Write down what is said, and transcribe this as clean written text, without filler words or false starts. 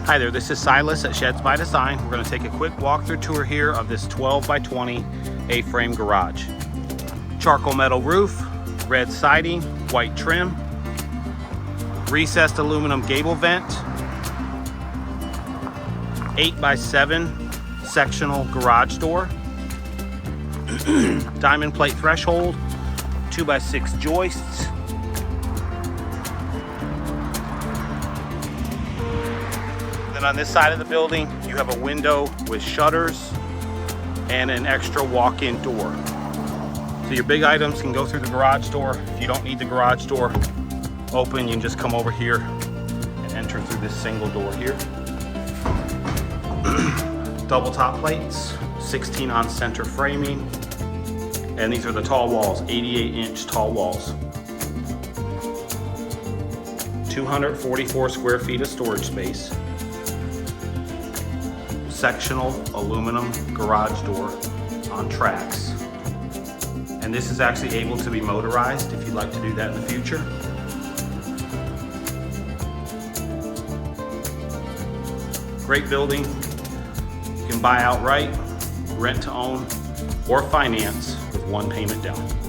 Hi there, this is Silas at Sheds by Design. We're going to take a quick walkthrough tour here of this 12 by 20 A-frame garage. Charcoal metal roof, red siding, white trim, recessed aluminum gable vent, 8 by 7 sectional garage door, diamond plate threshold, 2 by 6 joists, then on this side of the building you have a window with shutters and an extra walk-in door. So your big items can go through the garage door. If you don't need the garage door open, you can just come over here and enter through this single door here. Double top plates, 16 on center framing, and these are the tall walls, 88-inch tall walls. 244 square feet of storage space. Sectional aluminum garage door on tracks. And this is actually able to be motorized if you'd like to do that in the future. Great building. You can buy outright, rent to own, or finance with one payment down.